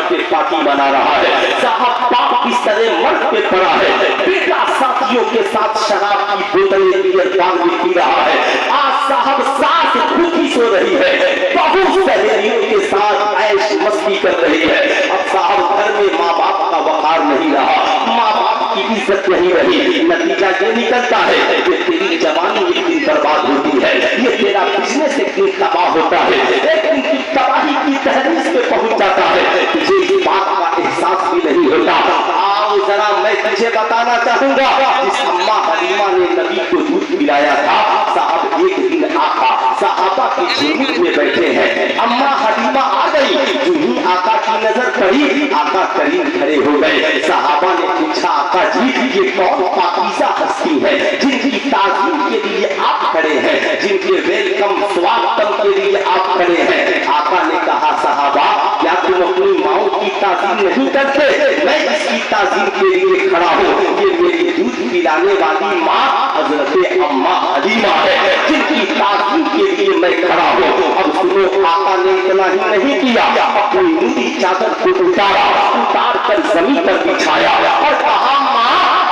पे पार्टी बना रहा है। साहब बाप किस तरह मर्द पे पड़ा है, बेटा साथियों के साथ शराब की बोतलें बियर बांग में पी रहा है। आज साहब सास भूखी सो रही है, बहू सहेलियों के साथ ऐश मस्ती कर रही है। अब साहब घर में माँ बाप का वकार नहीं रहा, माँ बाप की इज्जत नहीं रही। नतीजा ये निकलता है कि तेरी जवानी एक दिन बर्बाद होती है, ये तेरा बिजनेस एक दिन तबाह होता है, एक दिन की तबाही की तहरीर पे पहुंच जाता है। तुझे इस बात का एहसास भी नहीं होता। आओ जरा मैं तुझे बताना चाहूंगा, जिस अम्मा हलीमा ने नबी को दूध पिलाया था, साहब एक दिन आका सहाबा की झुमर में बैठे हैं, अम्मा हलीमा आ गई, जो ही आका की नजर पड़ी, आका करीब खड़े हो गए। सहाबा ने पूछा, आका जी ये कौन पाकीज़ा हस्ती है जिनकी ताज़ीम के लिए आप खड़े हैं, जिनके वेलकम स्वागतम के लिए आप खड़े हैं? आका ने कहा, सहाबा क्या तुम अपनी माओ की ताज़ीम नहीं करते? मैं इसकी ताज़ीम के लिए खड़ा हूँ। ये मेरी दूध पिलाने वाली माँ हजरत अम्मा हलीमा है, जिनकी ताज़ीम के लिए मैं खड़ा हूँ। अब सुनो, आका ने इतना ही नहीं किया, अपनी नूरी चादर को उतार कर जमीन पर बिछाया और कहा, माँ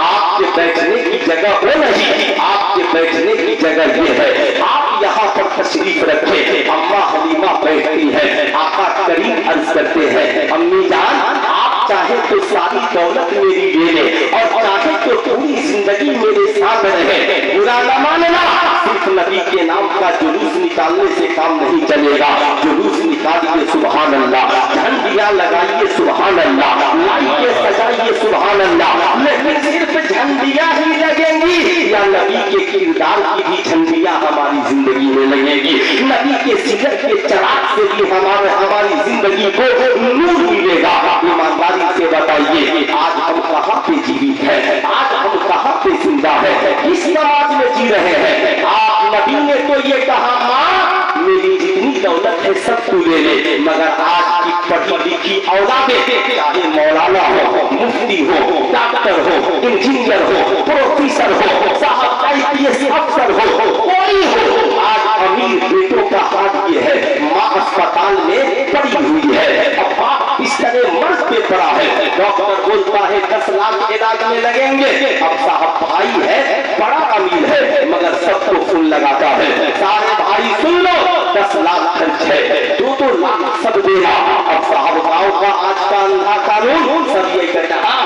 आपके बैठने की जगह वो नहीं, आपके बैठने की जगह ये है, आप यहाँ पर तशरीफ रखें। अम्मा हलीमा बैठती है, आका करीब अर्ज करते हैं, अम्मी जान आप चाहे तो सारी दौलत मेरी ले ले और चाहे तो पूरी जिंदगी मेरे साथ रहे, बुरा न मानना। सिर्फ नबी के नाम का जुलूस निकालने से काम नहीं चलेगा। जुलूस निकालिए सुभान अल्लाह, झंडियां लगाइए सुभान अल्लाह, लाइटें सजाइए सुभान अल्लाह, लेकिन सिर्फ झंडियां ही लगेंगी या नबी के किरदार की भी झंडियां हमारी जिंदगी में लगेगी? नबी के सिगर के चराग से भी हमारी जिंदगी को नूर मिलेगा। ईमानदारी से बताइए, आज हम कहाँ पे जीवित हैं, आज हम कहाँ पे जिंदा है, किस समाज में जी रहे हैं? आप नबी ने तो ये कहा, माँ मेरी जितनी दौलत है सब तू ले ले, मगर आज की पढ़ी लिखी औलादें, चाहे मौलाना हो, मुफ्ती हो, डॉक्टर हो, इंजीनियर हो, प्रोफेसर हो, साहब IPS अफसर हो, कोई हो, आज अमीर बेटों का हाथ ये है, माँ अस्पताल में पड़ी हुई है, अब बाप इस तरह मर्ज पे पड़ा है, डॉक्टर बोलता है 10 लाख इलाज में लगेंगे। अब साहब भाई है, बड़ा अमीर है, मगर सबको फूल लगाता है, सारे भाई सुन लो 10 लाख खर्च है, 2-2 लाख सब देना। अब साहब गाँव का आज का अंधा कानून सब ये कहता है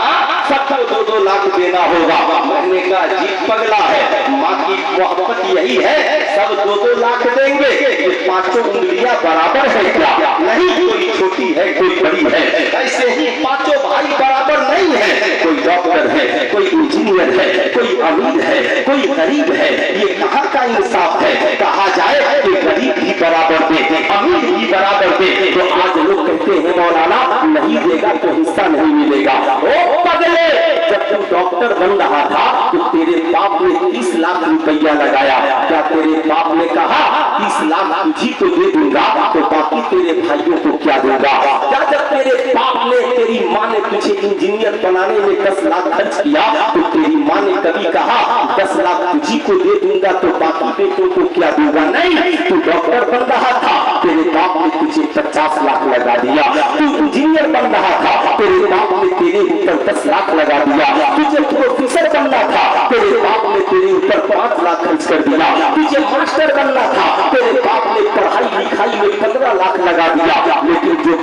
सबको 2-2 लाख देना होगा। मैंने कहा जीत पगला है, माँ की मोहब्बत यही है, सब 2-2 लाख देंगे। ये 5 उंगलियां बराबर है क्या? नहीं, कोई छोटी है कोई बड़ी है। ऐसे ही 5 भाई बराबर नहीं है, कोई डॉक्टर है, कोई इंजीनियर है, कोई अमीर है, कोई गरीब है। ये कहाँ का इंसाफ है? कहा जाए कि गरीब भी बराबर दे, अमीर भी बराबर दे, तो आज लोग कहते हैं मौलाना नहीं देगा तो हिस्सा नहीं मिलेगा। ओ पगले, जब तू डॉक्टर बन रहा था तो तेरे बाप ने 30 लाख रुपया लगाया, क्या तेरे बाप ने कहा 30 लाख तुझी को दे दूंगा तो बाकी तेरे भाइयों को क्या दूंगा? क्या जब तेरे बाप ने, तेरी माँ ने तुझे इंजीनियर बनाने में 10 लाख खर्च किया तो तेरी माँ ने कभी कहा 10 लाख तुझी को दे दूंगा तो बाकी बेटों को क्या दूंगा? नहीं, तू डॉक्टर बन रहा था, तेरे बाप ने तुझे 50 लाख लगा दिया। तू इंजीनियर बन रहा था, तेरे बाप ने तेरे ऊपर 10 लाख लगा दिया। तुझे प्रोफेसर बनना था, तेरे बाप ने तेरे ऊपर 5 लाख खर्च कर दिया। तुझे मास्टर बनना था, तेरे बाप ने पढ़ाई लिखाई में 15 लाख लगा दिया। लेकिन जो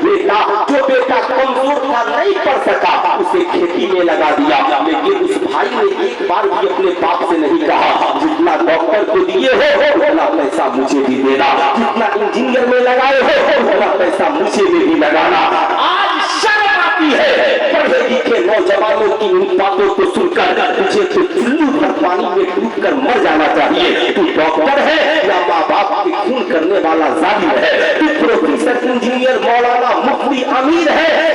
बेटा कमजोर था, नहीं पढ़ सका, उसे खेती में लगा दिया। लेकिन उस भाई ने एक बार भी अपने बाप से नहीं कहा जितना डॉक्टर को दिए हो उतना पैसा मुझे भी देना, जितना इंजीनियर में लगाए हो उतना पैसा मुझे भी लगाना। आज शर्म आती है पढ़े लिखे नौजवानों की इन बातों को सुनकर, तुझे तो चुल्लू भर पानी में डूब कर मर जाना चाहिए। तू डॉक्टर है या माँ बाप के खून करने वाला जालिम है? तू प्रोफेसर, इंजीनियर, मौलाना, मुफ्ती, अमीर है